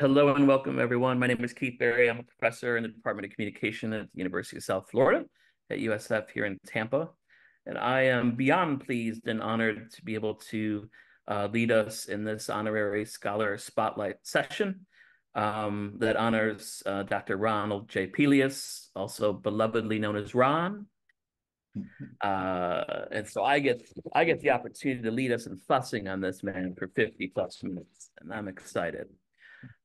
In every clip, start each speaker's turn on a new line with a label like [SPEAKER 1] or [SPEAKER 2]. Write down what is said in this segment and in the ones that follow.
[SPEAKER 1] Hello and welcome, everyone. My name is Keith Berry. I'm a professor in the Department of Communication at the University of South Florida at USF here in Tampa. And I am beyond pleased and honored to be able to lead us in this honorary scholar spotlight session that honors Dr. Ronald J. Pelias, also belovedly known as Ron. And so I get the opportunity to lead us in fussing on this man for 50 plus minutes, and I'm excited.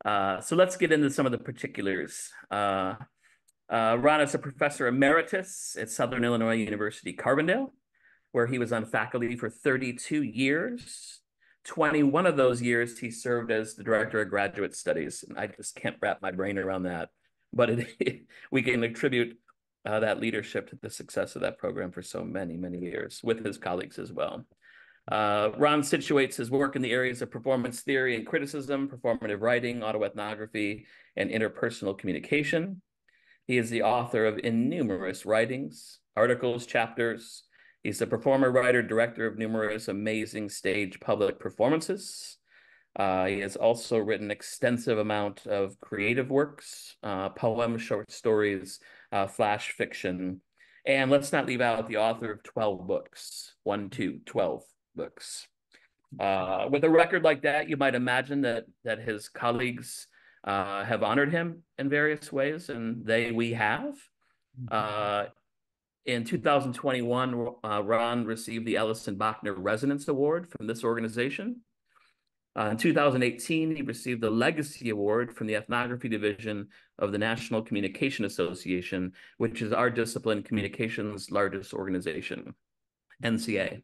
[SPEAKER 1] So let's get into some of the particulars. Ron is a Professor Emeritus at Southern Illinois University, Carbondale, where he was on faculty for 32 years. 21 of those years, he served as the Director of Graduate Studies. And I just can't wrap my brain around that. But we can attribute that leadership to the success of that program for so many, many years with his colleagues as well. Ron situates his work in the areas of performance theory and criticism, performative writing, autoethnography, and interpersonal communication. He is the author of innumerous writings, articles, chapters. He's a performer, writer, director of numerous amazing stage public performances. He has also written extensive amount of creative works, poems, short stories, flash fiction. And let's not leave out the author of 12 books, 12 books. With a record like that, you might imagine that his colleagues have honored him in various ways, and we have. In 2021, Ron received the Ellison Bachner Resonance Award from this organization. In 2018, he received the Legacy Award from the Ethnography Division of the National Communication Association, which is our discipline communications largest organization, NCA.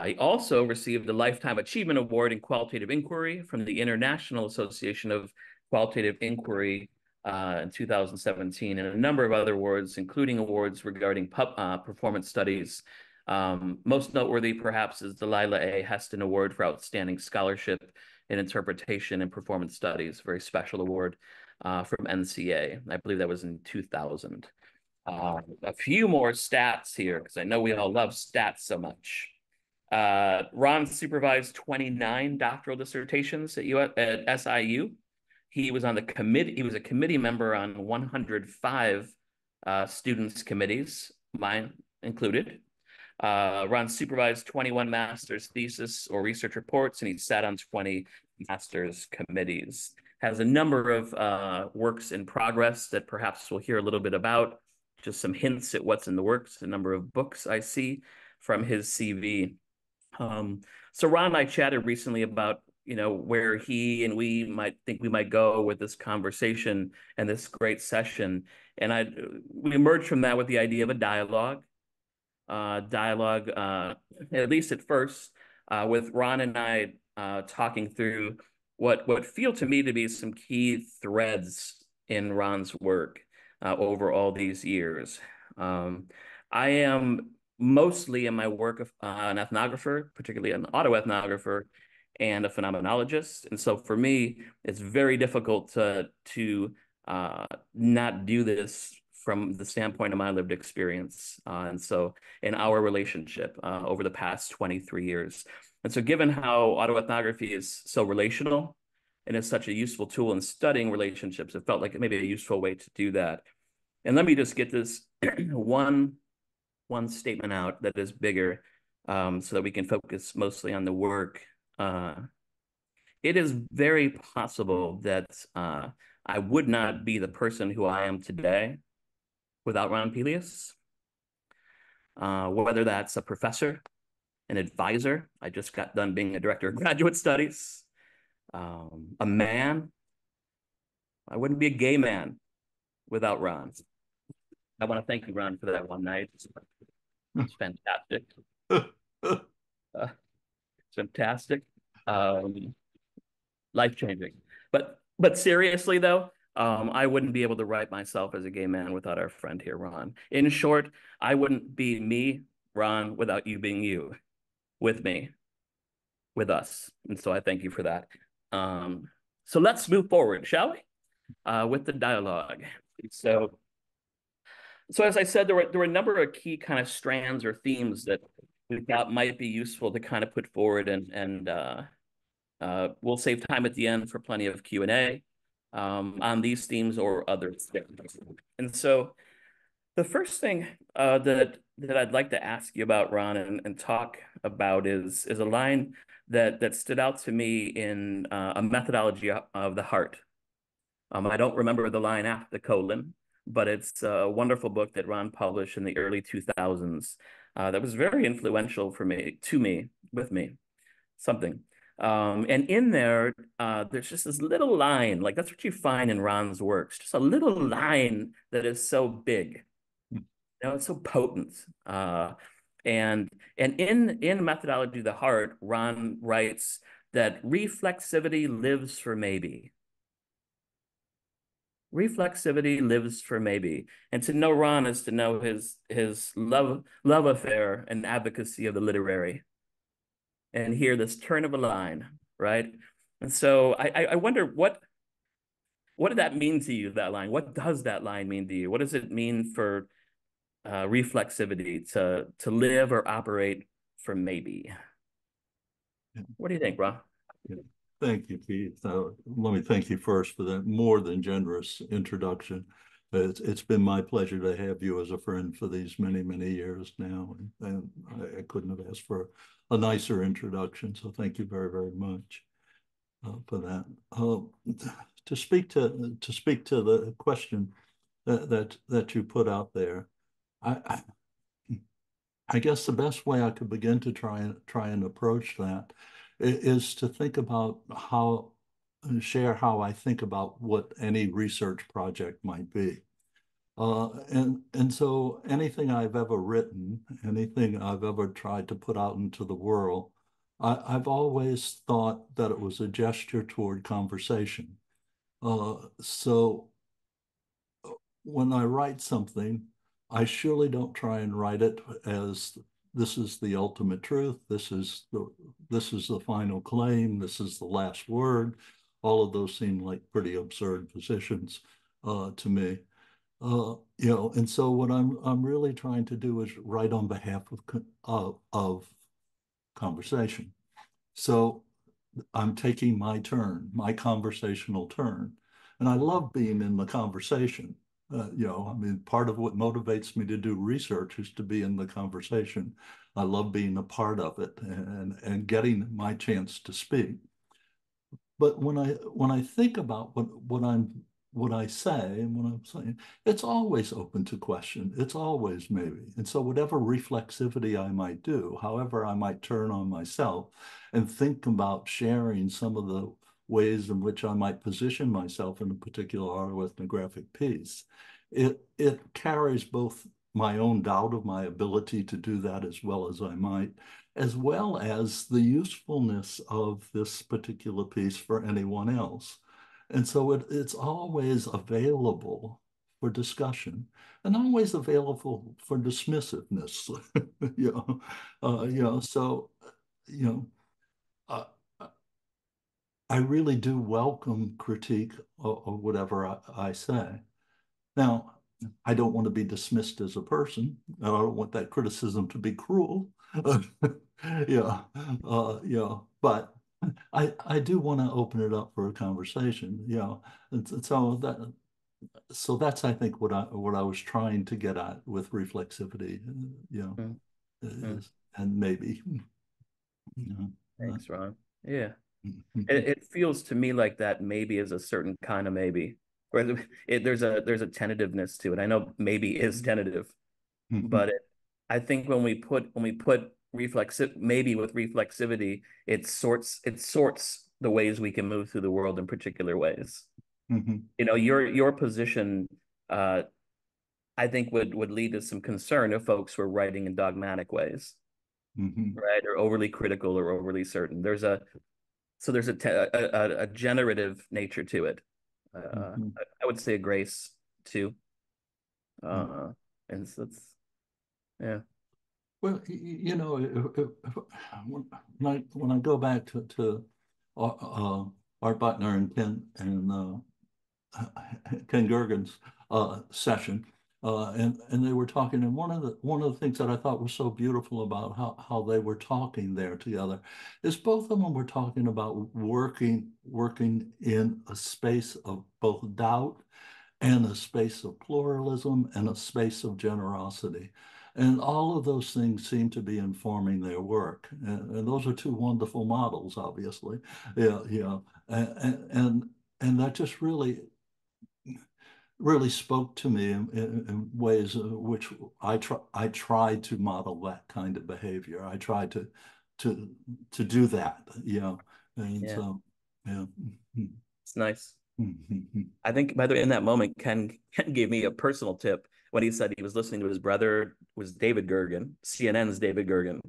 [SPEAKER 1] He also received the Lifetime Achievement Award in Qualitative Inquiry from the International Association of Qualitative Inquiry in 2017, and a number of other awards, including awards regarding performance studies. Most noteworthy, perhaps, is the Lila A. Heston Award for Outstanding Scholarship in Interpretation and Performance Studies, a very special award from NCA. I believe that was in 2000. A few more stats here, because I know we all love stats so much. Ron supervised 29 doctoral dissertations at SIU. He was on the committee. He was a committee member on 105 students' committees, mine included. Ron supervised 21 master's thesis or research reports, and he sat on 20 master's committees. Has a number of works in progress that perhaps we'll hear a little bit about. Just some hints at what's in the works, a number of books I see from his CV. So Ron and I chatted recently about, where he and we might think we might go with this conversation and this great session. And we emerged from that with the idea of a dialogue, at least at first, with Ron and I talking through what feel to me to be some key threads in Ron's work over all these years. I am mostly in my work an ethnographer, particularly an autoethnographer and a phenomenologist. And so for me, it's very difficult to not do this from the standpoint of my lived experience. And so in our relationship over the past 23 years. And so given how autoethnography is so relational and is such a useful tool in studying relationships, it felt like maybe a useful way to do that. And let me just get this one statement out that is bigger so that we can focus mostly on the work. It is very possible that I would not be the person who I am today without Ron Pelias. Whether that's a professor, an advisor, I just got done being a director of graduate studies, a man. I wouldn't be a gay man without Ron. I want to thank you, Ron, for that one night. It's fantastic. It's fantastic. Life-changing. But seriously, though, I wouldn't be able to write myself as a gay man without our friend here, Ron. In short, I wouldn't be me, Ron, without you being you, with me, with us. And so I thank you for that. So let's move forward, shall we? With the dialogue. So as I said, there were a number of key kind of strands or themes that we thought might be useful to kind of put forward and We'll save time at the end for plenty of Q&A on these themes or others. And so the first thing that I'd like to ask you about, Ron, and talk about is a line that stood out to me in a methodology of the heart. I don't remember the line after the colon, but it's a wonderful book that Ron published in the early 2000s that was very influential for me, with me, something. And in there, there's just this little line, like that's what you find in Ron's works, just a little line that is so big, it's so potent. And in Methodology of the Heart, Ron writes that reflexivity lives for maybe. Reflexivity lives for maybe. And to know Ron is to know his love affair and advocacy of the literary. And hear this turn of a line, right? And so I wonder what did that mean to you, that line? What does that line mean to you? What does it mean for reflexivity to live or operate for maybe? What do you think, Ron?
[SPEAKER 2] Thank you, Pete. Let me thank you first for that more than generous introduction. It's been my pleasure to have you as a friend for these many, many years now, and I couldn't have asked for a nicer introduction. So thank you very, very much for that. To speak to the question that you put out there, I guess the best way I could begin to try and approach that is to think about share how I think about what any research project might be. And so anything I've ever written, anything I've ever tried to put out into the world, I've always thought that it was a gesture toward conversation. So when I write something, I surely don't try and write it as this is the ultimate truth, this is the final claim, this is the last word. All of those seem like pretty absurd positions to me. And so what I'm really trying to do is write on behalf of conversation. So I'm taking my turn, my conversational turn, and I love being in the conversation. I mean, part of what motivates me to do research is to be in the conversation. I love being a part of it and getting my chance to speak. But when I think about what I say and what I'm saying, it's always open to question. It's always maybe. And so whatever reflexivity I might do, however I might turn on myself and think about sharing some of the ways in which I might position myself in a particular autoethnographic piece, it carries both my own doubt of my ability to do that as well as well as the usefulness of this particular piece for anyone else. And so it's always available for discussion and always available for dismissiveness. So uh, I really do welcome critique or whatever I say. Now, I don't want to be dismissed as a person. I don't want that criticism to be cruel. But I do want to open it up for a conversation. And so that's I think what I was trying to get at with reflexivity. Is, and maybe.
[SPEAKER 1] Thanks, Ron. Yeah. It feels to me like that maybe is a certain kind of maybe, where there's a tentativeness to it. I know maybe is tentative, but I think when we put maybe with reflexivity, it sorts the ways we can move through the world in particular ways. Your position, I think would lead to some concern if folks were writing in dogmatic ways, right, or overly critical or overly certain. There's a generative nature to it. I would say a grace too. And so it's, yeah.
[SPEAKER 2] Well, when I go back to Art Butner and Ken Gergen's session, and they were talking, and one of the things that I thought was so beautiful about how they were talking there together is both of them were talking about working in a space of both doubt and a space of pluralism and a space of generosity. And all of those things seem to be informing their work. And those are two wonderful models, obviously. Yeah, yeah. And that just really spoke to me in ways which I tried to model that kind of behavior. I tried to to do that, you know. And
[SPEAKER 1] Yeah,
[SPEAKER 2] so, yeah.
[SPEAKER 1] it's nice. I think, by the way, in that moment, Ken gave me a personal tip when he said he was listening to his brother was David Gergen, CNN's David Gergen,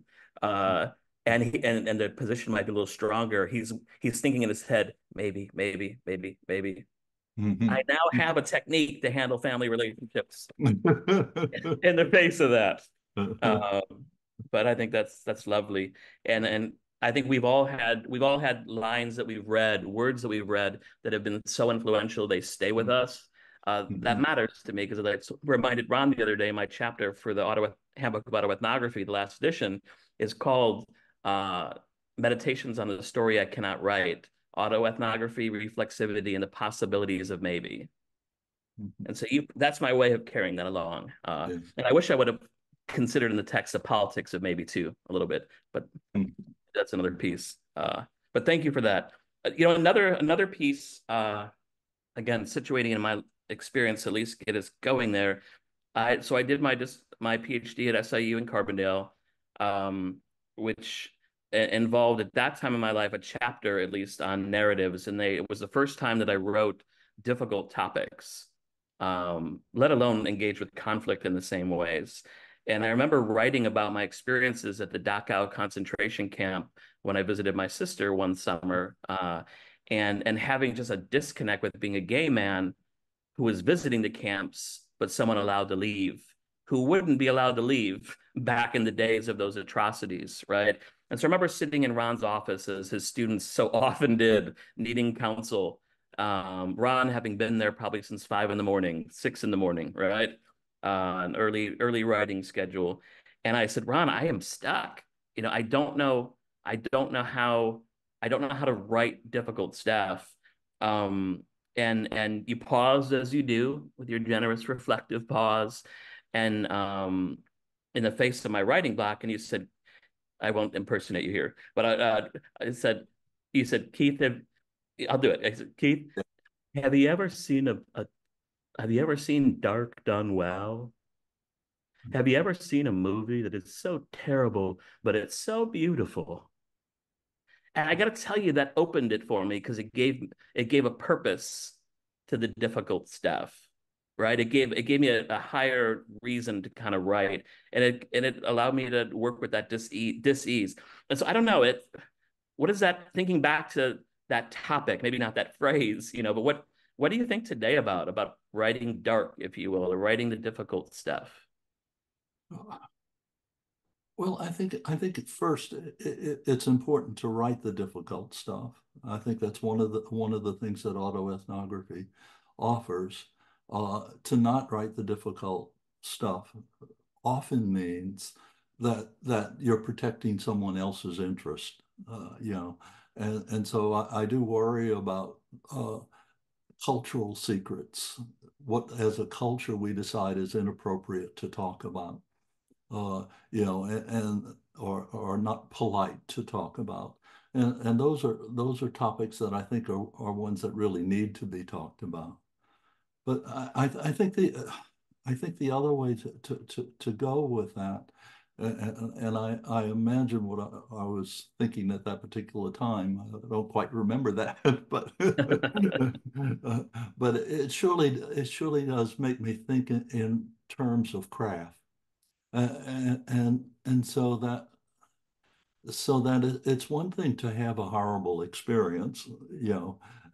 [SPEAKER 1] uh, and the position might be a little stronger. He's thinking in his head, maybe, maybe, maybe, maybe. I now have a technique to handle family relationships in the face of that. Um, but I think that's lovely, and I think we've all had lines that we've read, words that we've read that have been so influential they stay with us. That matters to me because I reminded Ron the other day. My chapter for the Handbook of Autoethnography, the last edition, is called uh, "Meditations on the Story I Cannot Write: Autoethnography, Reflexivity, and the Possibilities of Maybe." And so that's my way of carrying that along.
[SPEAKER 2] Yeah.
[SPEAKER 1] And I wish I would have considered in the text the politics of maybe too a little bit, but that's another piece. But thank you for that. Another piece, again, situating in my experience, at least get us going there. I did my PhD at SIU in Carbondale, which involved at that time in my life a chapter at least on narratives, and it was the first time that I wrote difficult topics, let alone engage with conflict in the same ways. And I remember writing about my experiences at the Dachau concentration camp when I visited my sister one summer, and having just a disconnect with being a gay man who was visiting the camps, but someone allowed to leave, who wouldn't be allowed to leave back in the days of those atrocities, right? And so I remember sitting in Ron's office, as his students so often did, needing counsel. Ron having been there probably since 5 in the morning, 6 in the morning, right? An early writing schedule. And I said, Ron, I am stuck. I don't know how to write difficult stuff. Um, and you paused as you do with your generous reflective pause, and in the face of my writing block, and you said, I won't impersonate you here, but I said, you said, Keith, I'll do it. I said, Keith, have you ever seen have you ever seen Dark done well? Have you ever seen a movie that is so terrible, but it's so beautiful? And I got to tell you, that opened it for me because it gave a purpose to the difficult stuff, right? It gave me a higher reason to kind of write, and it allowed me to work with that dis-ease. And so I don't know it. What is that? Thinking back to that topic, maybe not that phrase, but what do you think today about writing dark, if you will, or writing the difficult stuff?
[SPEAKER 2] Well, I think at first it's important to write the difficult stuff. I think that's one of the things that autoethnography offers. To not write the difficult stuff often means that you're protecting someone else's interest, and so I do worry about cultural secrets. What as a culture we decide is inappropriate to talk about, uh, and or not polite to talk about. And those are topics that I think are ones that really need to be talked about. But I think the other way to go with that, and I imagine what I was thinking at that particular time. I don't quite remember that, but but it surely does make me think in terms of craft. And so that it's one thing to have a horrible experience,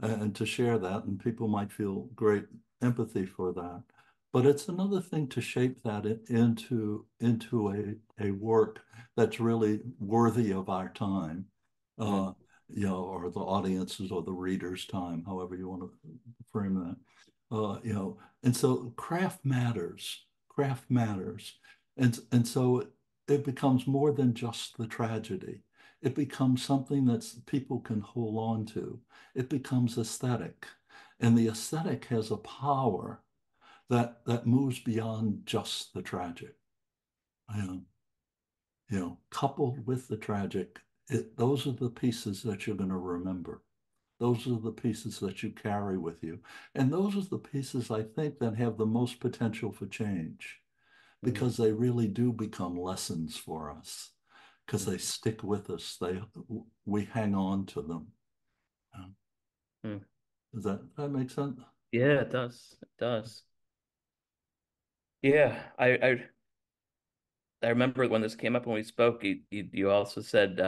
[SPEAKER 2] and to share that, and people might feel great empathy for that. But it's another thing to shape that into a work that's really worthy of our time,
[SPEAKER 1] Mm.
[SPEAKER 2] uh, or the audience's or the reader's time, however you want to frame that. And so craft matters. Craft matters. And so it becomes more than just the tragedy. It becomes something that people can hold on to. It becomes aesthetic. And the aesthetic has a power that moves beyond just the tragic. You coupled with the tragic, those are the pieces that you're going to remember. Those are the pieces that you carry with you. And those are the pieces I think that have the most potential for change
[SPEAKER 1] Mm,
[SPEAKER 2] because they really do become lessons for us because
[SPEAKER 1] mm,
[SPEAKER 2] they stick with us. We hang on to them.
[SPEAKER 1] mm.
[SPEAKER 2] Does that make sense?
[SPEAKER 1] Yeah, it does. It does. Yeah, I remember when this came up when we spoke, you also said,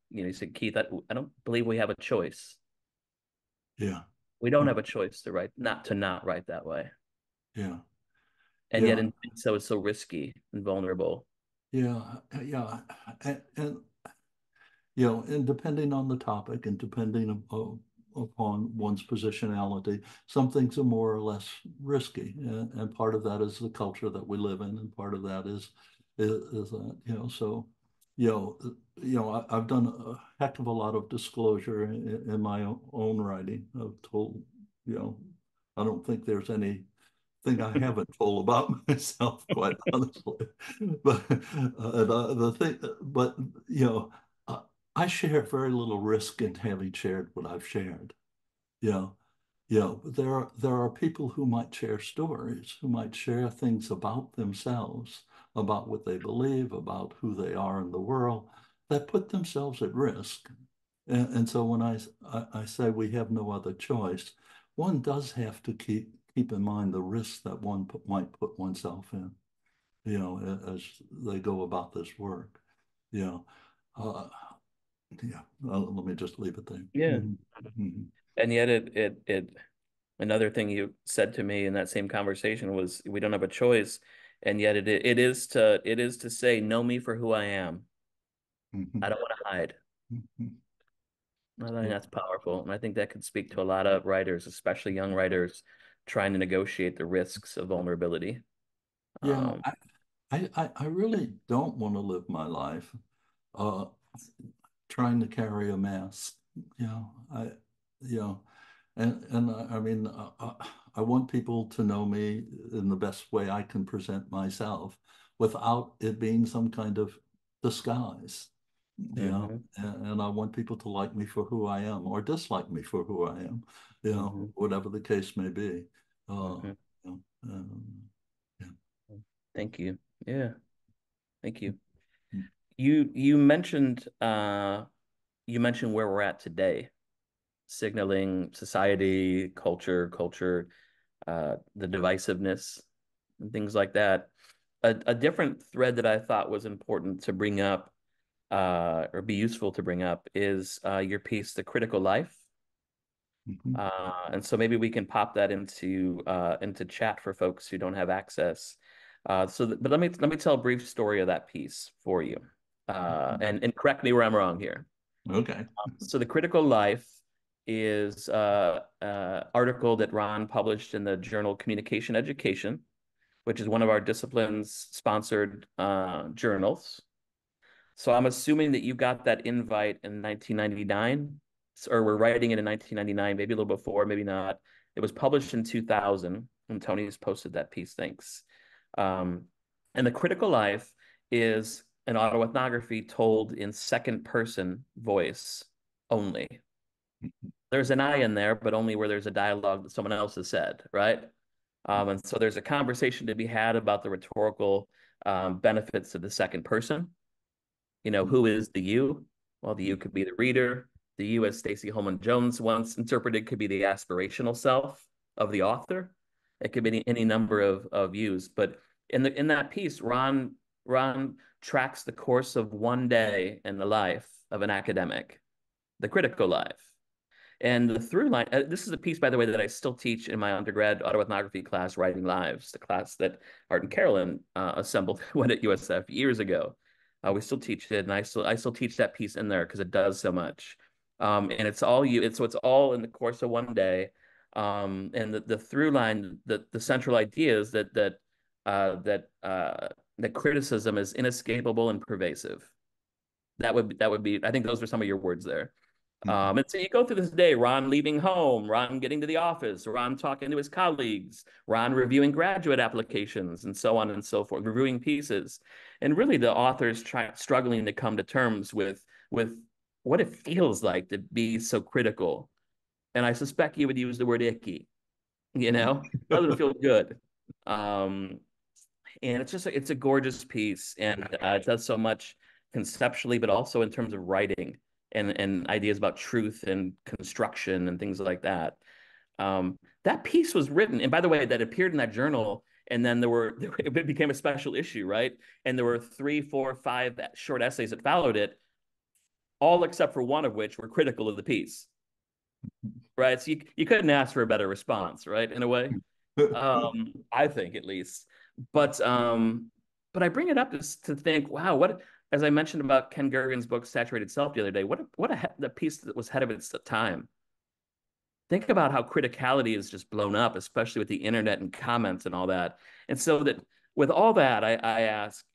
[SPEAKER 1] you said, Keith, I don't believe we have a choice.
[SPEAKER 2] Yeah.
[SPEAKER 1] We don't have a choice to write, not write that way.
[SPEAKER 2] Yeah.
[SPEAKER 1] And yet,
[SPEAKER 2] Yeah.
[SPEAKER 1] so it's so risky and vulnerable.
[SPEAKER 2] Yeah. Yeah. And and depending on the topic and depending upon one's positionality, some things are more or less risky, and part of that is the culture that we live in, and part of that is that so I've done a heck of a lot of disclosure in my own writing. I've told you know I don't think there's any thing I haven't told about myself, quite honestly. But the thing, but uh, I share very little risk in having shared what I've shared. You know, but there are people who might share stories, who might share things about themselves, about what they believe, about who they are in the world, that put themselves at risk. And so when I say we have no other choice, one does have to keep in mind the risks that one might put oneself in, as they go about this work. You know, uh, yeah. Let me just leave it there.
[SPEAKER 1] Yeah.
[SPEAKER 2] Mhm. Mhm.
[SPEAKER 1] And yet another thing you said to me in that same conversation was we don't have a choice. And yet it is to say, know me for who I am. I
[SPEAKER 2] Mhm.
[SPEAKER 1] don't want to hide.
[SPEAKER 2] Mhm.
[SPEAKER 1] I think
[SPEAKER 2] Yeah.
[SPEAKER 1] that's powerful. And I think that could speak to a lot of writers, especially young writers, trying to negotiate the risks of vulnerability.
[SPEAKER 2] Yeah.
[SPEAKER 1] Um,
[SPEAKER 2] I really don't want to live my life uh, trying to carry a mask. You know, I, you know, and I mean, I want people to know me in the best way I can present myself without it being some kind of disguise.
[SPEAKER 1] mhm,
[SPEAKER 2] And I want people to like me for who I am or dislike me for who I am,
[SPEAKER 1] mhm,
[SPEAKER 2] whatever the case may be. Uh,
[SPEAKER 1] mhm.
[SPEAKER 2] yeah.
[SPEAKER 1] Thank you. Yeah, thank you.
[SPEAKER 2] Mm,
[SPEAKER 1] You mentioned where we're at today, signaling society, culture, the divisiveness and things like that. A different thread that I thought was important to bring up, or be useful to bring up, is your piece, The Critical Life.
[SPEAKER 2] mhm,
[SPEAKER 1] And so maybe we can pop that into chat for folks who don't have access. But let me tell a brief story of that piece for you,
[SPEAKER 2] mhm.
[SPEAKER 1] and correct me where I'm wrong here.
[SPEAKER 2] Okay.
[SPEAKER 1] So the Critical Life is article that Ron published in the journal Communication Education, which is one of our disciplines sponsored journals. So I'm assuming that you got that invite in 1999, or we're writing it in 1999, maybe a little before, maybe not. It was published in 2000, and Tony's posted that piece. Thanks. Um, and the Critical Life is an autoethnography told in second person voice only. There's an I in there, but only where there's a dialogue that someone else has said, right? And so there's a conversation to be had about the rhetorical benefits of the second person. Who is the you? Well, the you could be the reader. The you, as Stacey Holman Jones once interpreted, could be the aspirational self of the author. It could be any number of yous. But in that piece, Ron tracks the course of one day in the life of an academic, the critical life. And the through line, this is a piece, by the way, that I still teach in my undergrad autoethnography class, Writing Lives, the class that Art and Carolyn assembled when at USF years ago. We still teach it, and I still teach that piece in there because it does so much. And it's all you. It's all in the course of one day. And the through line, the central idea is that criticism is inescapable and pervasive. That would be, I think those are some of your words there. And so you go through this day, Ron leaving home, Ron getting to the office, Ron talking to his colleagues, Ron reviewing graduate applications, and so on and so forth, reviewing pieces. And really the author's struggling to come to terms with what it feels like to be so critical. And I suspect you would use the word icky, doesn't feel good. Um, and it's a gorgeous piece, and it does so much conceptually, but also in terms of writing and ideas about truth and construction and things like that. That piece was written, and by the way, that appeared in that journal, and then it became a special issue, right? And there were 3, 4, 5 short essays that followed it, all except for one of which were critical of the piece, right? So you couldn't ask for a better response, right? In a way, I think at least. But I bring it up to think, wow, what, as I mentioned about Ken Gergen's book Saturated Self the other day, the piece that was ahead of its time. Think about how criticality is just blown up, especially with the internet and comments and all that. And so that with all that, I ask,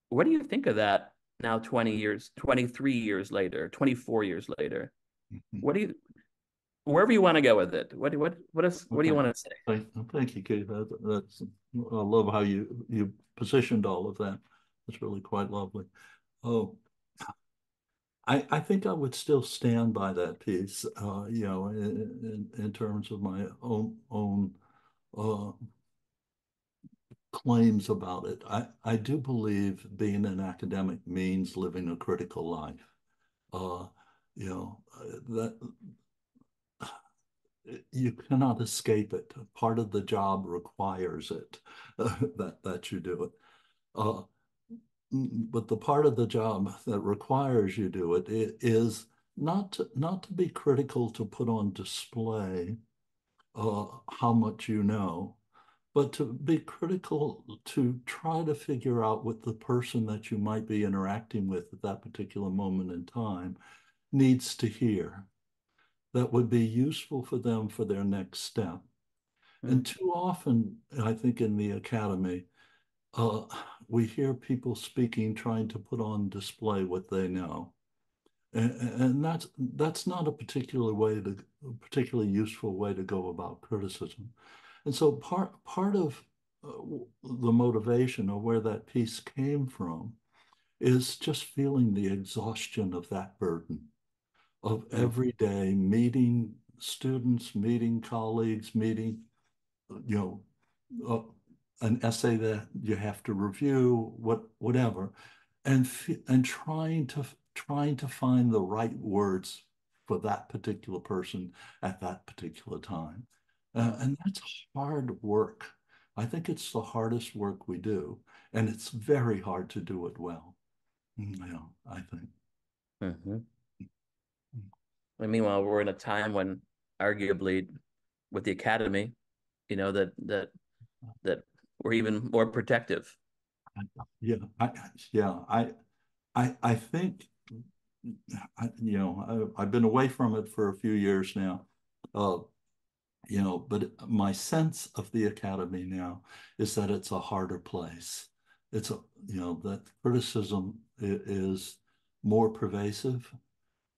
[SPEAKER 1] what do you think of that now, 20 years, 23 years later, 24 years later? What do you, wherever you want to go with it, what do you
[SPEAKER 2] Okay.
[SPEAKER 1] want to say?
[SPEAKER 2] Thank you, Keith. I love how you positioned all of that. It's really quite lovely. Oh, I think I would still stand by that piece, in terms of my own uh, claims about it. I do believe being an academic means living a critical life. Uh, that you cannot escape it. Part of the job requires it, that you do it. Uh, but the part of the job that requires you do it is not to be critical to put on display how much you know, but to be critical to try to figure out what the person that you might be interacting with at that particular moment in time needs to hear that would be useful for them for their next step. And
[SPEAKER 1] Mm,
[SPEAKER 2] too often, I think in the academy, uh, we hear people speaking, trying to put on display what they know. And that's not a particularly useful way to go about criticism. And so part of the motivation or where that piece came from is just feeling the exhaustion of that burden of
[SPEAKER 1] mm,
[SPEAKER 2] every day meeting students, meeting colleagues, meeting, you know, an essay that you have to review, whatever, and trying to find the right words for that particular person at that particular time. And that's hard work. I think it's the hardest work we do, and it's very hard to do it well. I think.
[SPEAKER 1] mhm. And meanwhile, we're in a time when, arguably, with the academy, that we're even more protective.
[SPEAKER 2] Yeah, I think I've been away from it for a few years now. Uh, but my sense of the academy now is that it's a harder place. It's that criticism is more pervasive.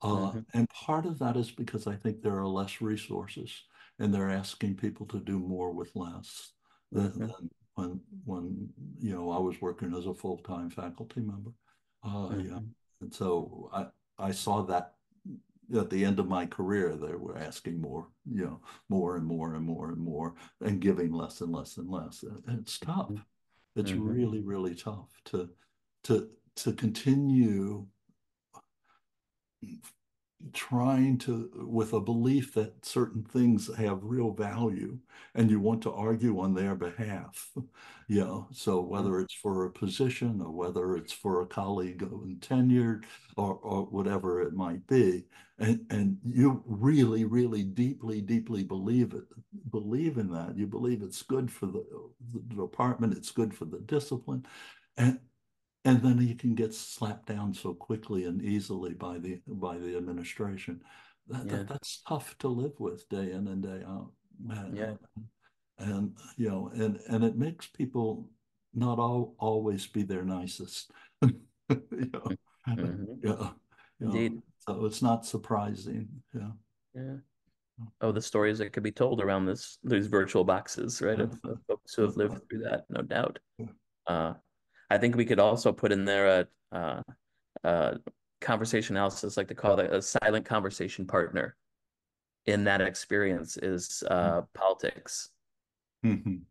[SPEAKER 1] Hmm.
[SPEAKER 2] And part of that is because I think there are less resources and they're asking people to do more with less
[SPEAKER 1] Hmm.
[SPEAKER 2] than when I was working as a full-time faculty member. Yeah.
[SPEAKER 1] Hmm.
[SPEAKER 2] And so I saw that at the end of my career, they were asking more, more and more and more and more, and giving less and less and less. And it's tough. It's
[SPEAKER 1] Hmm.
[SPEAKER 2] really, really tough to continue trying to, with a belief that certain things have real value and you want to argue on their behalf. So whether it's for a position or whether it's for a colleague and tenured or whatever it might be, and you really, really deeply, deeply believe in that. You believe it's good for the department, it's good for the discipline. And and then you can get slapped down so quickly and easily by the administration.
[SPEAKER 1] Yeah.
[SPEAKER 2] That's tough to live with day in and day out.
[SPEAKER 1] Yeah.
[SPEAKER 2] And and it makes people not always be their nicest. You know,
[SPEAKER 1] Hmm.
[SPEAKER 2] yeah,
[SPEAKER 1] Indeed.
[SPEAKER 2] so it's not surprising. Yeah.
[SPEAKER 1] Yeah. Oh, the stories that could be told around these virtual boxes, right? Of folks who have lived through that, no doubt. Uh, I think we could also put in there a conversation analysis, like to call it a silent conversation partner in that experience is politics,
[SPEAKER 2] Mhm.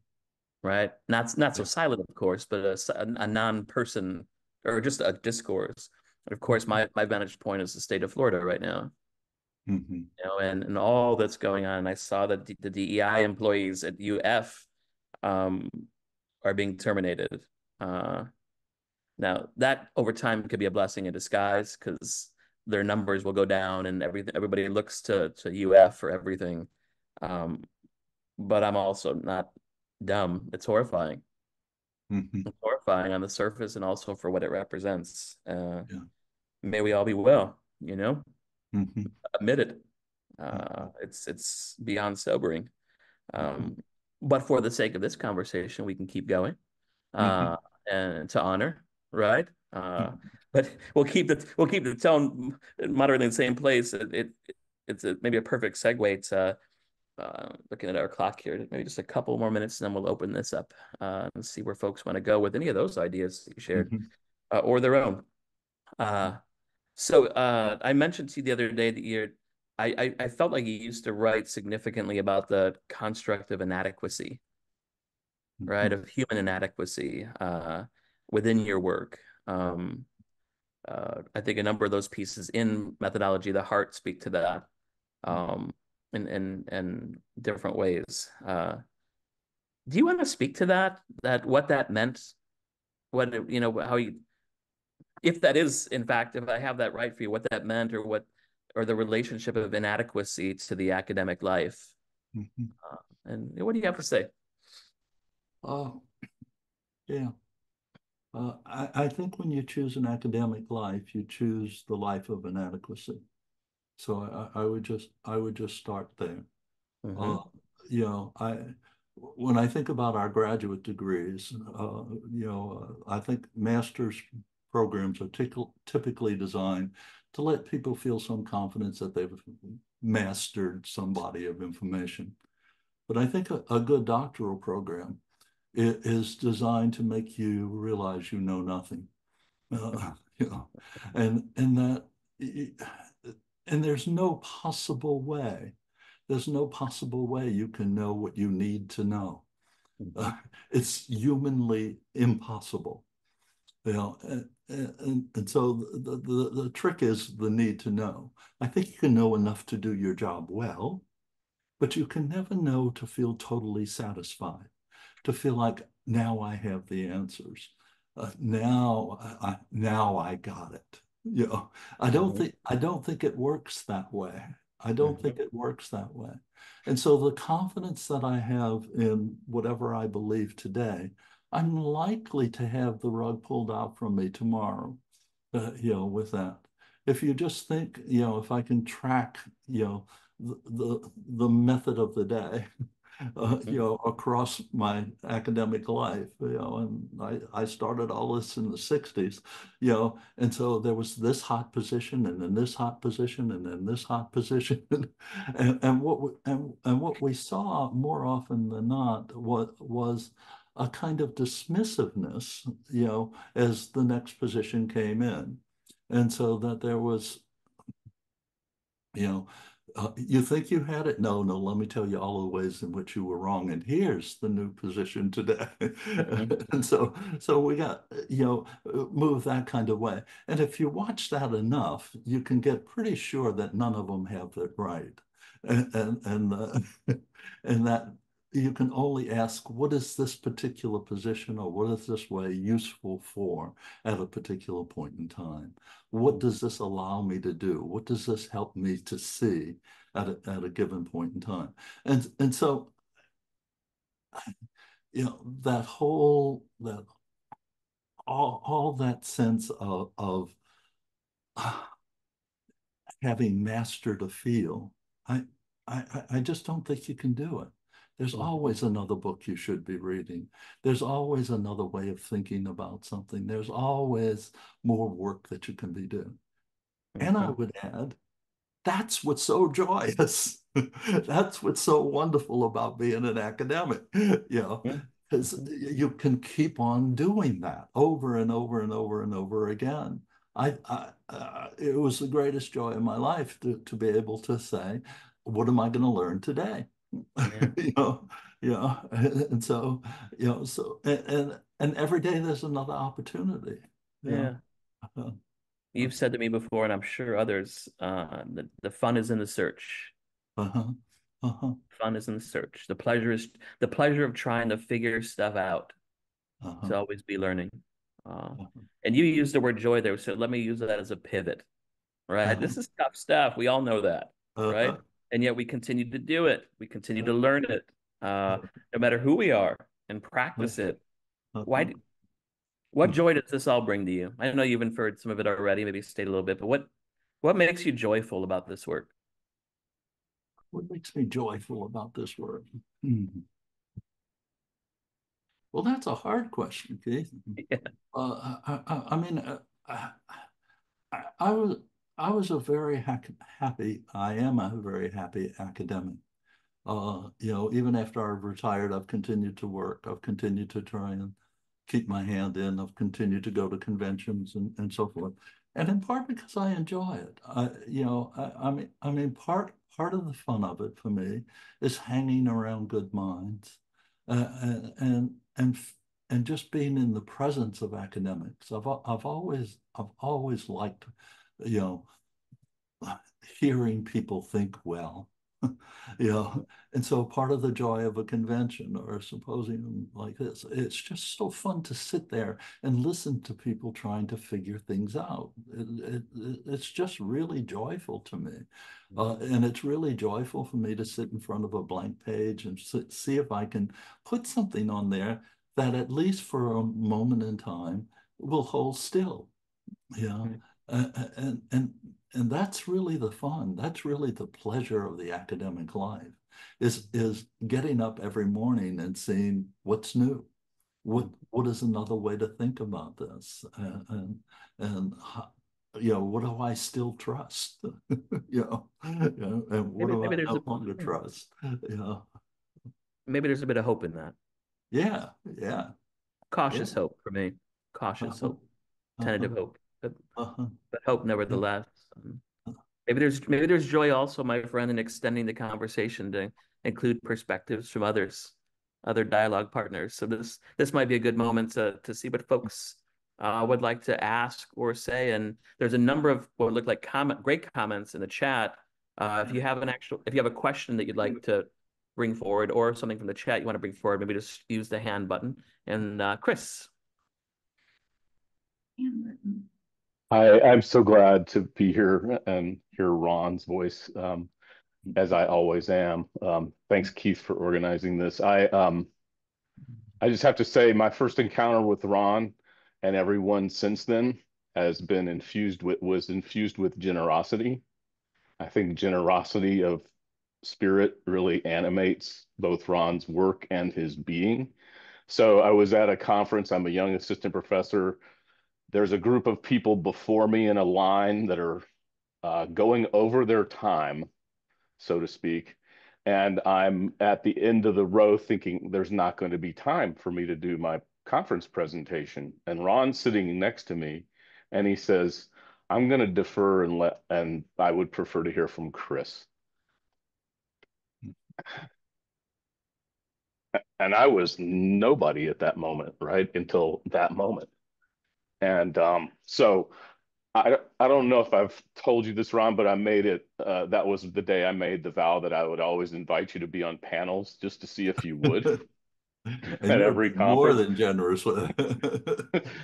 [SPEAKER 1] right? Not so
[SPEAKER 2] Yeah.
[SPEAKER 1] silent, of course, but a non-person or just a discourse. And of course, my vantage point is the state of Florida right now,
[SPEAKER 2] Mhm.
[SPEAKER 1] and all that's going on. I saw that the DEI employees at UF um, are being terminated. Uh, Now that over time could be a blessing in disguise because their numbers will go down and everybody looks to UF for everything. Um, but I'm also not dumb. It's horrifying.
[SPEAKER 2] Mhm.
[SPEAKER 1] It's horrifying on the surface and also for what it represents.
[SPEAKER 2] Yeah.
[SPEAKER 1] May we all be well,
[SPEAKER 2] Mhm.
[SPEAKER 1] admit it.
[SPEAKER 2] Mhm.
[SPEAKER 1] It's beyond sobering.
[SPEAKER 2] Mhm.
[SPEAKER 1] Um, but for the sake of this conversation, we can keep going.
[SPEAKER 2] Mhm.
[SPEAKER 1] uh, and to honor, right?
[SPEAKER 2] Mhm.
[SPEAKER 1] But we'll keep the tone moderately in the same place. It's maybe a perfect segue to looking at our clock here. Maybe just a couple more minutes, and then we'll open this up and see where folks want to go with any of those ideas you shared
[SPEAKER 2] Mhm.
[SPEAKER 1] or their own. Uh, so I mentioned to you the other day that I felt like you used to write significantly about the construct of inadequacy, right?
[SPEAKER 2] Mhm.
[SPEAKER 1] Of human inadequacy within your work. I think a number of those pieces in methodology, the heart, speak to that in different ways. Do you want to speak to that? That what that meant? How you, if that is in fact, if I have that right for you, what that meant, or the relationship of inadequacy to the academic life?
[SPEAKER 2] Mhm.
[SPEAKER 1] And what do you have to say?
[SPEAKER 2] Oh, yeah. I think when you choose an academic life, you choose the life of inadequacy. So I would just start there. Uh,
[SPEAKER 1] Hmm.
[SPEAKER 2] I when I think about our graduate degrees, I think master's programs are typically designed to let people feel some confidence that they've mastered some body of information. But I think a good doctoral program is designed to make you realize you know nothing. You know, and that and there's no possible way you can know what you need to know. Uh,
[SPEAKER 1] Hmm.
[SPEAKER 2] it's humanly impossible. And so the trick is the need to know. I think you can know enough to do your job well, but you can never know to feel totally satisfied, to feel like now I have the answers. Now I got it.
[SPEAKER 1] Hmm.
[SPEAKER 2] I don't think it works that way. I don't think
[SPEAKER 1] Hmm.
[SPEAKER 2] it works that way. And so the confidence that I have in whatever I believe today, I'm likely to have the rug pulled out from me tomorrow, with that. If you just think, if I can track, the method of the day,
[SPEAKER 1] Hmm.
[SPEAKER 2] across my academic life, and I started all this in the 60s, and so there was this hot position and then this hot position and then this hot position. And what we saw more often than not was a kind of dismissiveness, as the next position came in. And so that there was, you know, you think you had it? No, no, let me tell you all the ways in which you were wrong. And here's the new position today.
[SPEAKER 1] Hmm.
[SPEAKER 2] And so we got, move that kind of way. And if you watch that enough, you can get pretty sure that none of them have it right. And and that you can only ask, what is this particular position or what is this way useful for at a particular point in time? What does this allow me to do? What does this help me to see at a given point in time? And so, that all that sense of having mastered a field, I, I just don't think you can do it. There's always another book you should be reading. There's always another way of thinking about something. There's always more work that you can be doing. And I would add, that's what's so joyous. That's what's so wonderful about being an academic, because you can keep on doing that over and over and over and over again. It was the greatest joy of my life to be able to say, what am I going to learn today?
[SPEAKER 1] Yeah.
[SPEAKER 2] And so, and every day there's another opportunity.
[SPEAKER 1] Yeah.
[SPEAKER 2] Uh,
[SPEAKER 1] You've said to me before, and I'm sure others, the fun is in the search.
[SPEAKER 2] uh-huh, uh-huh,
[SPEAKER 1] Fun is in the search. The pleasure of trying to figure stuff out.
[SPEAKER 2] uh-huh,
[SPEAKER 1] To always be learning.
[SPEAKER 2] uh-huh,
[SPEAKER 1] And you used the word joy there, so let me use that as a pivot, right?
[SPEAKER 2] uh-huh,
[SPEAKER 1] This is tough stuff. We all know that, right?
[SPEAKER 2] uh-huh,
[SPEAKER 1] And yet we continue to do it. We continue to learn it, no matter who we are, and practice it.
[SPEAKER 2] uh-huh.
[SPEAKER 1] Why? What joy does this all bring to you? I know you've inferred some of it already, maybe state a little bit, but what makes you joyful about this work?
[SPEAKER 2] What makes me joyful about this work? Hmm. Well, that's a hard question, Keith.
[SPEAKER 1] Yeah.
[SPEAKER 2] I mean, I was a very happy. I am a very happy academic. Even after I've retired, I've continued to work. I've continued to try and keep my hand in. I've continued to go to conventions and so forth. And in part because I enjoy it. I mean, part of the fun of it for me is hanging around good minds, and and just being in the presence of academics. I've always liked, you know, hearing people think well. you know, and so part of the joy of a convention or a symposium like this, it's just so fun to sit there and listen to people trying to figure things out. It's just really joyful to me. And it's really joyful for me to sit in front of a blank page and see if I can put something on there that at least for a moment in time will hold still. Yeah. Uh, uh, and and and that's really the fun. That's really the pleasure of the academic life is getting up every morning and seeing what's new. What is another way to think about this? What do I still trust? And what
[SPEAKER 1] Maybe
[SPEAKER 2] do I
[SPEAKER 1] maybe there's
[SPEAKER 2] no longer trust?
[SPEAKER 1] maybe there's a bit of hope in that.
[SPEAKER 2] Yeah, yeah, yeah.
[SPEAKER 1] Cautious hope for me. Cautious
[SPEAKER 2] Uh-huh,
[SPEAKER 1] hope.
[SPEAKER 2] uh-huh,
[SPEAKER 1] Tentative hope.
[SPEAKER 2] uh-huh.
[SPEAKER 1] But hope
[SPEAKER 2] Yeah.
[SPEAKER 1] nevertheless. Maybe there's joy also, my friend, in extending the conversation to include perspectives from others, other dialogue partners. So this might be a good moment to see what folks would like to ask or say. And there's a number of what look like great comments in the chat. If you have a question that you'd like to bring forward or something from the chat you want to bring forward, maybe just use the hand button. And Chris.
[SPEAKER 3] I'm so glad to be here and hear Ron's voice, as I always am. Thanks, Keith, for organizing this. I just have to say, my first encounter with Ron and everyone since then was infused with generosity. I think generosity of spirit really animates both Ron's work and his being. So I was at a conference. I'm a young assistant professor. There's a group of people before me in a line that are going over their time, so to speak. And I'm at the end of the row thinking there's not going to be time for me to do my conference presentation. And Ron's sitting next to me and he says, I'm going to defer and I would prefer to hear from Chris. And I was nobody at that moment, right? Until that moment. And so I don't know if I've told you this, Ron, but I made it. That was the day I made the vow that I would always invite you to be on panels just to see if you would
[SPEAKER 2] And
[SPEAKER 3] at
[SPEAKER 2] you're
[SPEAKER 3] every
[SPEAKER 2] being more
[SPEAKER 3] conference.
[SPEAKER 2] than generous with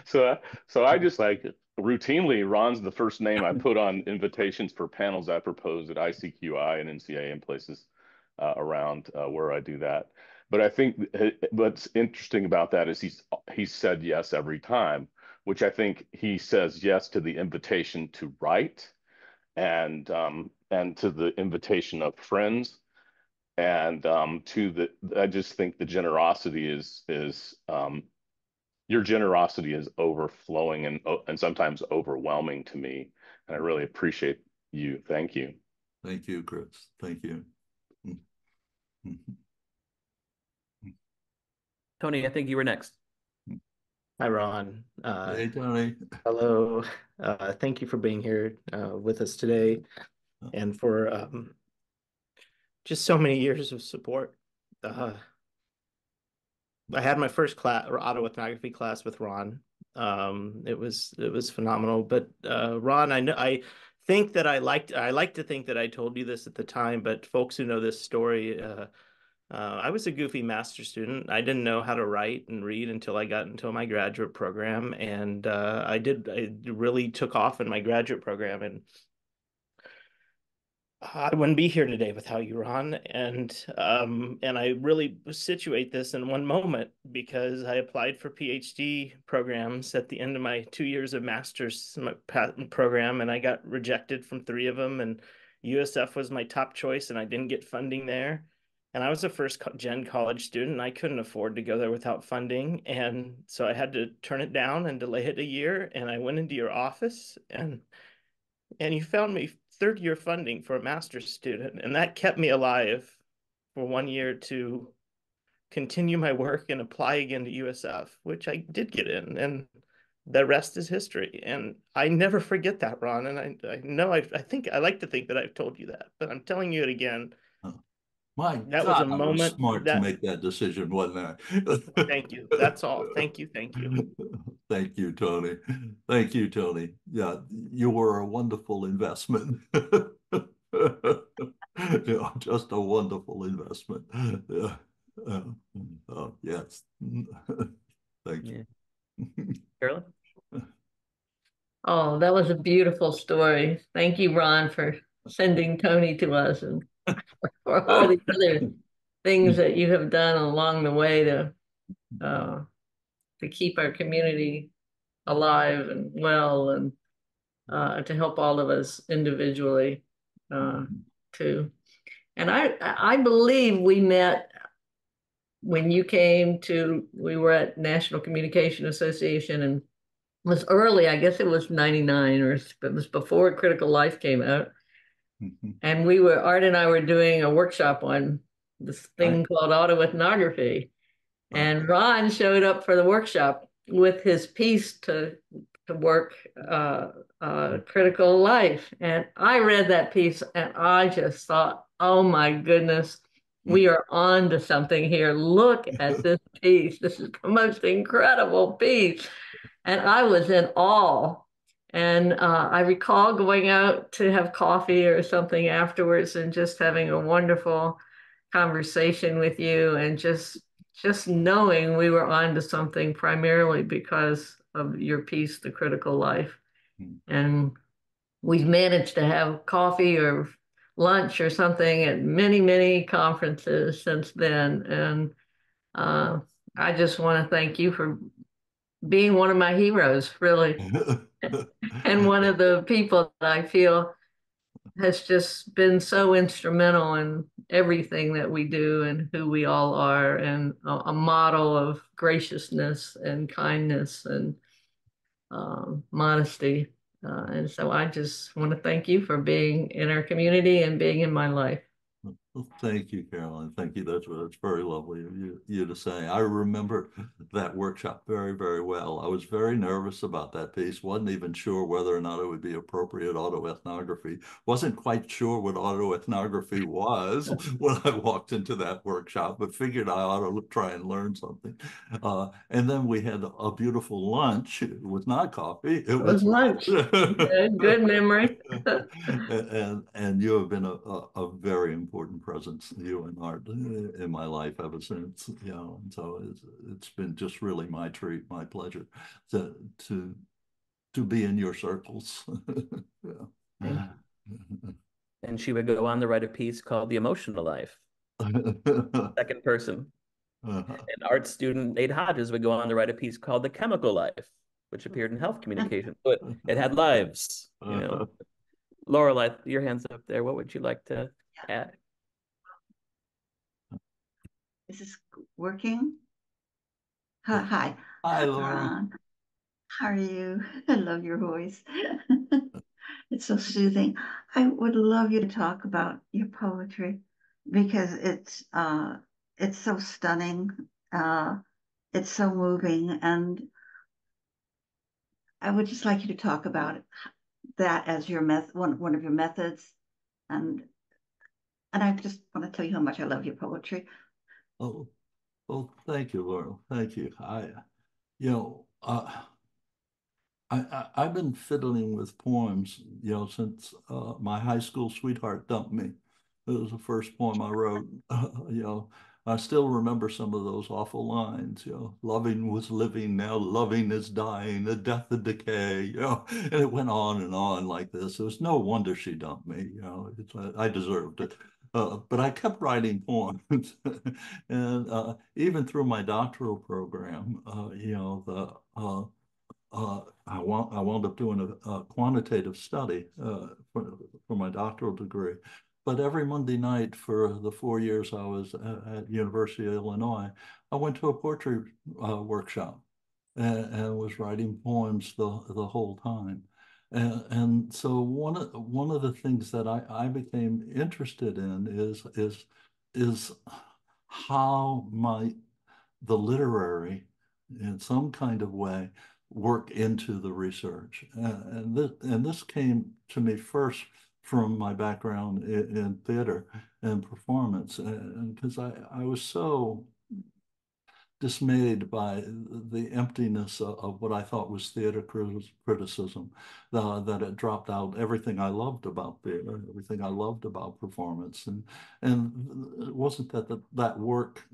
[SPEAKER 3] So, so I just like routinely, Ron's the first name I put on invitations for panels I propose at ICQI and NCA and places around where I do that. But I think what's interesting about that is he's said yes every time, which I think he says yes to the invitation to write and to the invitation of friends, and I just think the generosity is your generosity is overflowing and sometimes overwhelming to me, and I really appreciate you. Thank you.
[SPEAKER 2] Thank you, Chris. Thank you.
[SPEAKER 1] Tony, I think you were next.
[SPEAKER 4] Hi, Ron.
[SPEAKER 2] Hey, Tony.
[SPEAKER 4] Hello. Thank you for being here with us today and for just so many years of support. I had my first class, or autoethnography class, with Ron. It was phenomenal. But Ron, I think that I like to think that I told you this at the time, but folks who know this story, I was a goofy master's student. I didn't know how to write and read until I got into my graduate program, and I really took off in my graduate program, and I wouldn't be here today without you, Ron. And I really situate this in one moment because I applied for PhD programs at the end of my 2 years of master's program, and I got rejected from 3 of them, and USF was my top choice, and I didn't get funding there. And I was a first-gen college student, and I couldn't afford to go there without funding. And so I had to turn it down and delay it a year. And I went into your office, and you found me third-year funding for a master's student. And that kept me alive for 1 year to continue my work and apply again to USF, which I did get in. And the rest is history. And I never forget that, Ron. And I know I think I like to think that I've told you that, but I'm telling you it again.
[SPEAKER 2] My
[SPEAKER 4] That
[SPEAKER 2] God,
[SPEAKER 4] was a
[SPEAKER 2] I was
[SPEAKER 4] moment
[SPEAKER 2] smart to make that decision, wasn't I?
[SPEAKER 4] Thank you. That's all. Thank you. Thank you.
[SPEAKER 2] Thank you, Tony. Thank you, Tony. Yeah, you were a wonderful investment. Yeah, just a wonderful investment. Yeah. Yes. Thank you.
[SPEAKER 1] Carolyn?
[SPEAKER 5] Oh, that was a beautiful story. Thank you, Ron, for sending Tony to us and for all the other things that you have done along the way to keep our community alive and well, and to help all of us individually too. And I believe we met when you came to, we were at National Communication Association, and it was early, I guess it was 99, or it was before Critical Life came out. And Art and I were doing a workshop on this thing called autoethnography. And Ron showed up for the workshop with his piece to work Critical Life. And I read that piece and I just thought, oh my goodness, we are on to something here. Look at this piece. This is the most incredible piece. And I was in awe. And I recall going out to have coffee or something afterwards and just having a wonderful conversation with you, and just knowing we were on to something primarily because of your piece, The Critical Life. And we've managed to have coffee or lunch or something at many, many conferences since then. And I just want to thank you for being one of my heroes, really. And one of the people that I feel has just been so instrumental in everything that we do and who we all are, and a model of graciousness and kindness and modesty. And so I just want to thank you for being in our community and being in my life.
[SPEAKER 2] Well, thank you, Carolyn. Thank you. That's very lovely of you to say. I remember that workshop very, very well. I was very nervous about that piece. Wasn't even sure whether or not it would be appropriate autoethnography. Wasn't quite sure what autoethnography was when I walked into that workshop, but figured I ought to try and learn something. And then we had a beautiful lunch. It was not coffee. It was
[SPEAKER 5] lunch. Good memory.
[SPEAKER 2] And you have been a very important presence, you and Art, in my life ever since, and so it's been just really my treat, my pleasure to be in your circles.
[SPEAKER 1] Yeah. And she would go on to write a piece called The Emotional Life, second person. And art student Nate Hodges would go on to write a piece called The Chemical Life, which appeared in Health Communication. So it had lives, Laurel, your hand's up there. What would you like to add?
[SPEAKER 6] Is this working? Hi.
[SPEAKER 2] Hi,
[SPEAKER 6] Dr.
[SPEAKER 2] Laura.
[SPEAKER 6] Ron. How are you? I love your voice. It's so soothing. I would love you to talk about your poetry because it's so stunning. It's so moving, and I would just like you to talk about that as your one of your methods, and I just want to tell you how much I love your poetry.
[SPEAKER 2] Oh, well, thank you, Laura. Thank you. You know, I've been fiddling with poems, since my high school sweetheart dumped me. It was the first poem I wrote. I still remember some of those awful lines. Loving was living, now loving is dying, the death of decay. And it went on and on like this. It was no wonder she dumped me. I deserved it. But I kept writing poems, and even through my doctoral program, I wound up doing a quantitative study for my doctoral degree. But every Monday night for the 4 years I was at University of Illinois, I went to a poetry workshop and was writing poems the whole time. And so one of the things that I became interested in is how the literary, in some kind of way, work into the research. And this came to me first from my background in theater and performance, and because I was so dismayed by the emptiness of what I thought was theater criticism, that it dropped out everything I loved about theater, everything I loved about performance. And it wasn't that work,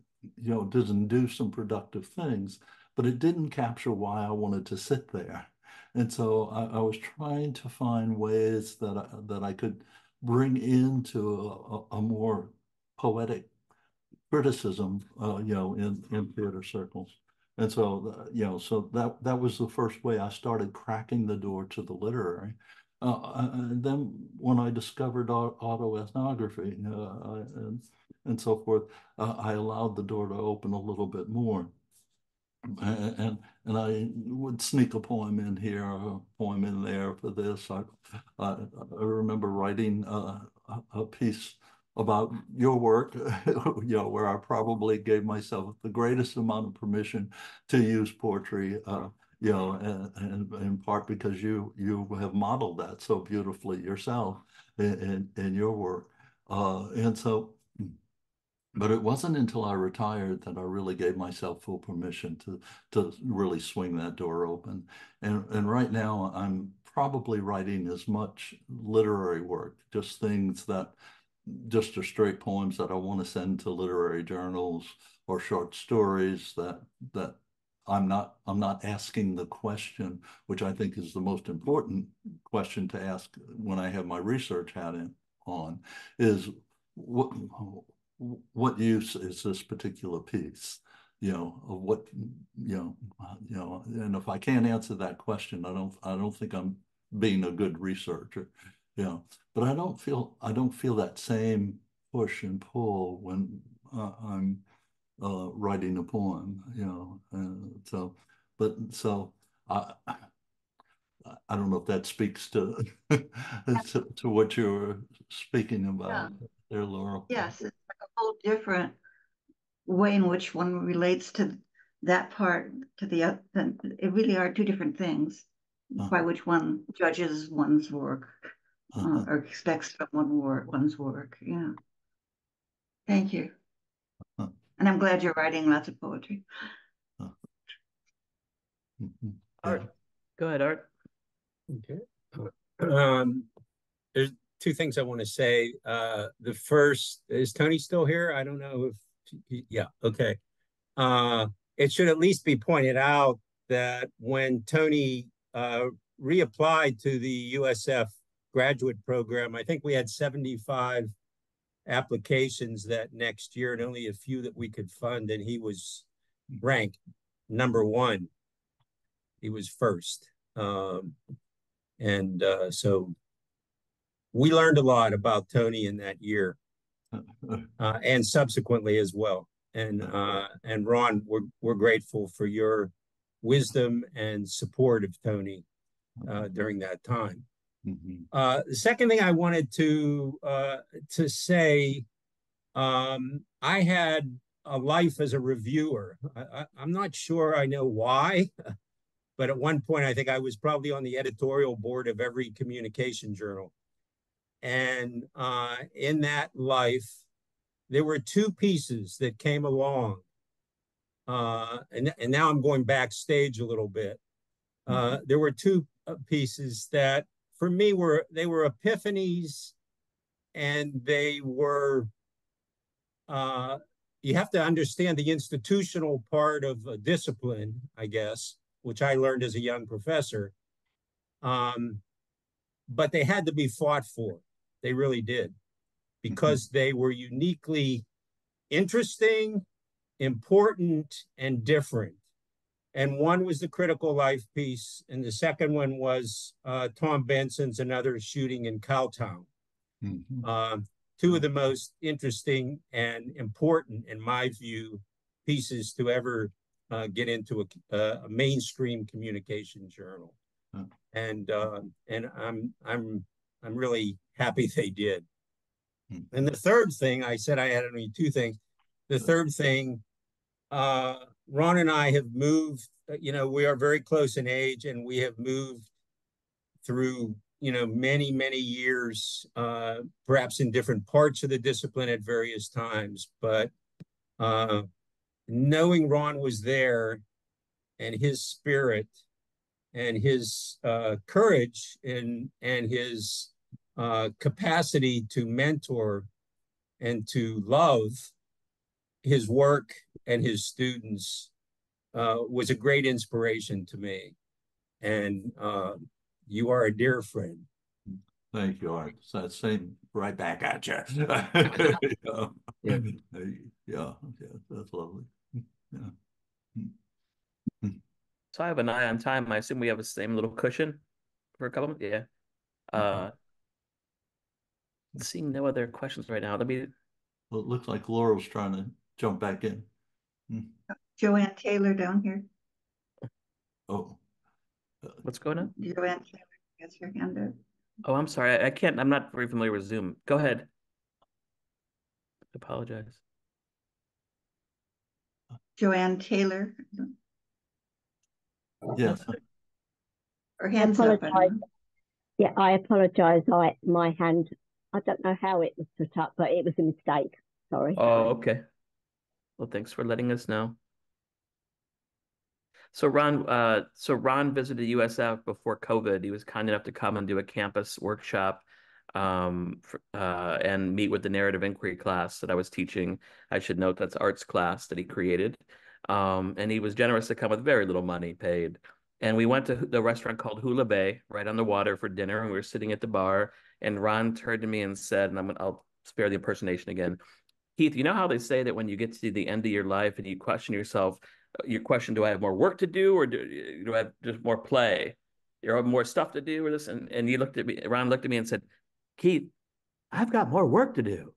[SPEAKER 2] didn't do some productive things, but it didn't capture why I wanted to sit there. And so I was trying to find ways that I could bring into a more poetic criticism, in theater circles. And so, so that was the first way I started cracking the door to the literary. And then when I discovered autoethnography and so forth, I allowed the door to open a little bit more. And I would sneak a poem in here, a poem in there for this. I remember writing a piece about your work, where I probably gave myself the greatest amount of permission to use poetry, and in part because you have modeled that so beautifully yourself in your work. And so, but it wasn't until I retired that I really gave myself full permission to really swing that door open. And right now I'm probably writing as much literary work, just things that just are straight poems that I want to send to literary journals, or short stories that I'm not asking the question, which I think is the most important question to ask when I have my research hat on, is what use is this particular piece? Of what, and if I can't answer that question, I don't think I'm being a good researcher. But I don't feel that same push and pull when I'm writing a poem. So I don't know if that speaks to to what you were speaking about there, Laurel.
[SPEAKER 6] Yes, it's like a whole different way in which one relates to that part to the other. It really are two different things by which one judges one's work or expects from one's work. Yeah. Thank you. And I'm glad you're writing lots of poetry.
[SPEAKER 1] Art. Go ahead, Art.
[SPEAKER 7] Okay. There's two things I want to say. The first, is Tony still here? I don't know if, yeah, okay. It should at least be pointed out that when Tony reapplied to the USF graduate program, I think we had 75 applications that next year and only a few that we could fund, and he was ranked #1. He was first. So we learned a lot about Tony in that year, and subsequently as well. And Ron, we're grateful for your wisdom and support of Tony during that time. The second thing I wanted to say, I had a life as a reviewer. I'm not sure I know why, but at one point I think I was probably on the editorial board of every communication journal. And in that life, there were two pieces that came along. And now I'm going backstage a little bit. There were two pieces that for me were epiphanies, and they were, you have to understand the institutional part of a discipline, I guess, which I learned as a young professor. But they had to be fought for. They really did, because they were uniquely interesting, important, and different. And one was the critical life piece, and the second one was Tom Benson's Another Shooting in Cowtown. Two of the most interesting and important, in my view, pieces to ever get into a mainstream communication journal. And I'm really happy they did. And the third thing, I said I had only two things. The third thing, Ron and I have moved, we are very close in age, and we have moved through, many, many years, perhaps in different parts of the discipline at various times. But knowing Ron was there, and his spirit and his courage and his capacity to mentor and to love his work and his students was a great inspiration to me. And you are a dear friend.
[SPEAKER 2] Thank you, Art. So same right back at you. Yeah, that's lovely. Yeah.
[SPEAKER 1] So I have an eye on time. I assume we have the same little cushion for a couple minutes. Yeah. Seeing no other questions right now.
[SPEAKER 2] Well, it looks like Laura's trying to jump back in.
[SPEAKER 6] Joanne Taylor down here.
[SPEAKER 2] Oh.
[SPEAKER 1] What's going on?
[SPEAKER 6] Joanne Taylor has her hand up.
[SPEAKER 1] Oh, I'm sorry. I can't. I'm not very familiar with Zoom. Go ahead. I apologize.
[SPEAKER 6] Joanne Taylor.
[SPEAKER 2] Yes.
[SPEAKER 6] Her hand's up.
[SPEAKER 8] Yeah, I apologize. My hand, I don't know how it was put up, but it was a mistake. Sorry.
[SPEAKER 1] Oh, okay. Well, thanks for letting us know. So Ron visited USF before COVID. He was kind enough to come and do a campus workshop and meet with the narrative inquiry class that I was teaching. I should note that's arts class that he created. And he was generous to come with very little money paid. And we went to the restaurant called Hula Bay right on the water for dinner. And we were sitting at the bar, and Ron turned to me and said, and I'll spare the impersonation again, Keith, you know how they say that when you get to the end of your life and you question yourself, you question, do I have more work to do, or do I have just more play? You have more stuff to do, or this? And he looked at me, Ron looked at me and said, Keith, I've got more work to do.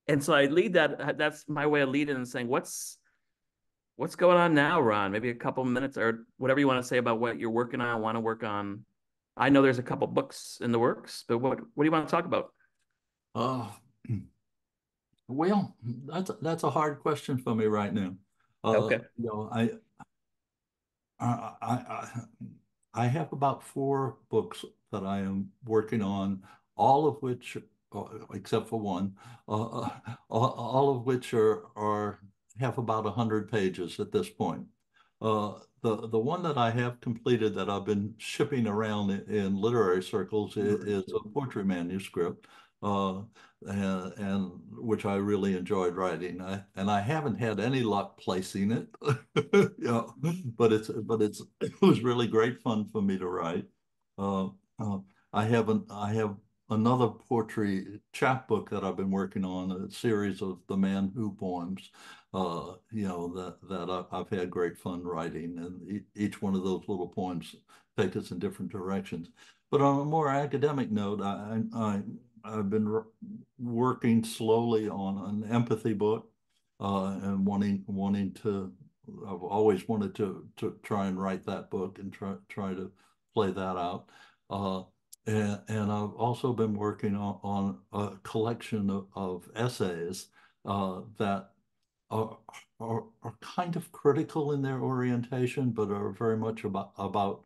[SPEAKER 1] And so I lead that's my way of leading and saying, what's going on now, Ron? Maybe a couple minutes or whatever you want to say about what you're working on, want to work on. I know there's a couple books in the works, but what do you want to talk about?
[SPEAKER 2] Well, that's a hard question for me right now.
[SPEAKER 1] Okay.
[SPEAKER 2] I have about 4 books that I am working on, all of which, except for one, all of which have about 100 pages at this point. The one that I have completed that I've been shipping around in literary circles is a poetry manuscript. And which I really enjoyed writing. I haven't had any luck placing it, but it was really great fun for me to write. I have another poetry chapbook that I've been working on, a series of the Man Who poems, that I've had great fun writing, and each one of those little poems take us in different directions. But on a more academic note, I've been working slowly on an empathy book, and wanting to. I've always wanted to try and write that book and try to play that out. And I've also been working on a collection of essays that are, are kind of critical in their orientation, but are very much about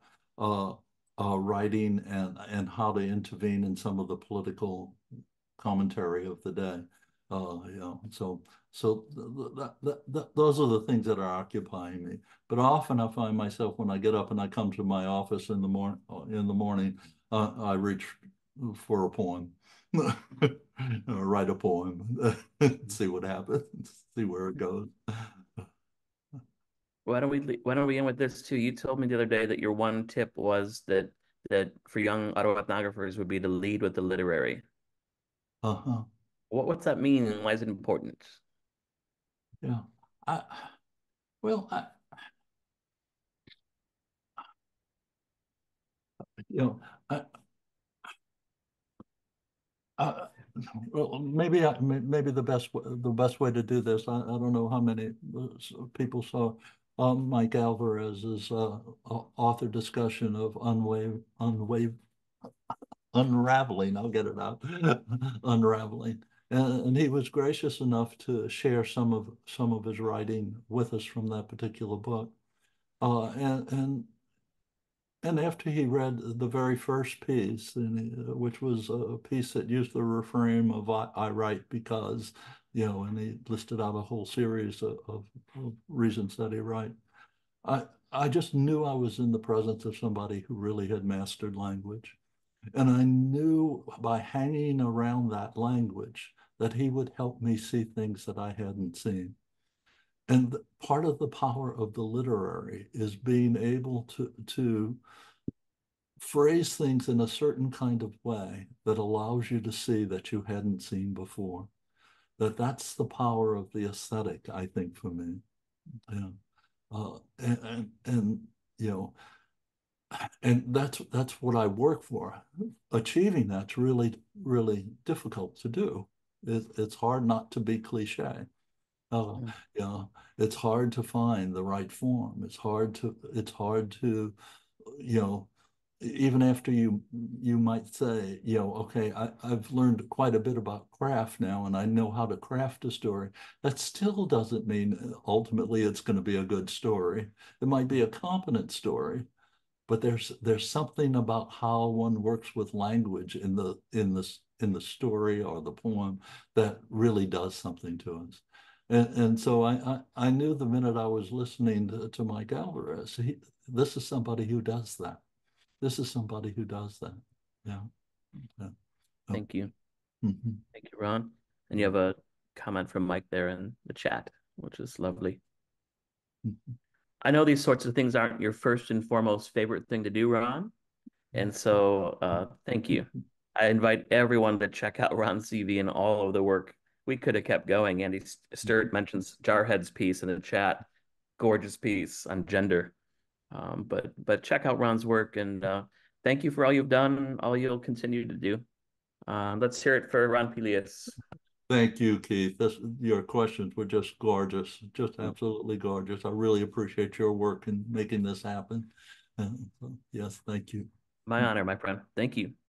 [SPEAKER 2] writing and how to intervene in some of the political commentary of the day. So those are the things that are occupying me. But often I find myself, when I get up and I come to my office in the morning, I reach for a poem. Write a poem, see what happens, see where it goes.
[SPEAKER 1] Why don't we end with this too? You told me the other day that your one tip was that for young autoethnographers would be to lead with the literary.
[SPEAKER 2] Uh-huh.
[SPEAKER 1] What's that mean, and why is it important?
[SPEAKER 2] Yeah. I well I you know I well, maybe the best way to do this. I don't know how many people saw Mike Alvarez's author discussion of unraveling. I'll get it out. Unraveling, and he was gracious enough to share some of his writing with us from that particular book. And after he read the very first piece, which was a piece that used the refrain of I write because, and he listed out a whole series of reasons that he write. I just knew I was in the presence of somebody who really had mastered language. And I knew by hanging around that language that he would help me see things that I hadn't seen. And part of the power of the literary is being able to phrase things in a certain kind of way that allows you to see that you hadn't seen before. That's the power of the aesthetic, I think, for me. Yeah. And you know, and that's what I work for. Achieving that's really, really difficult to do. It's hard not to be cliche. You know, it's hard to find the right form. It's hard to, you know, even after you might say, okay, I've learned quite a bit about craft now and I know how to craft a story. That still doesn't mean ultimately it's going to be a good story. It might be a competent story, but there's something about how one works with language in the story or the poem that really does something to us. And so I knew the minute I was listening to Mike Alvarez, this is somebody who does that. This is somebody who does that. Yeah. Yeah. Oh.
[SPEAKER 1] Thank you.
[SPEAKER 2] Mm-hmm.
[SPEAKER 1] Thank you, Ron. And you have a comment from Mike there in the chat, which is lovely.
[SPEAKER 2] Mm-hmm.
[SPEAKER 1] I know these sorts of things aren't your first and foremost favorite thing to do, Ron. And so thank you. I invite everyone to check out Ron's CV and all of the work. We could have kept going. Andy Sturt mentions Jarhead's piece in the chat. Gorgeous piece on gender. But check out Ron's work, and thank you for all you've done, all you'll continue to do. Let's hear it for Ron Pelias.
[SPEAKER 2] Thank you, Keith. Your questions were just gorgeous, just absolutely gorgeous. I really appreciate your work in making this happen. Yes, thank you.
[SPEAKER 1] My honor, my friend. Thank you.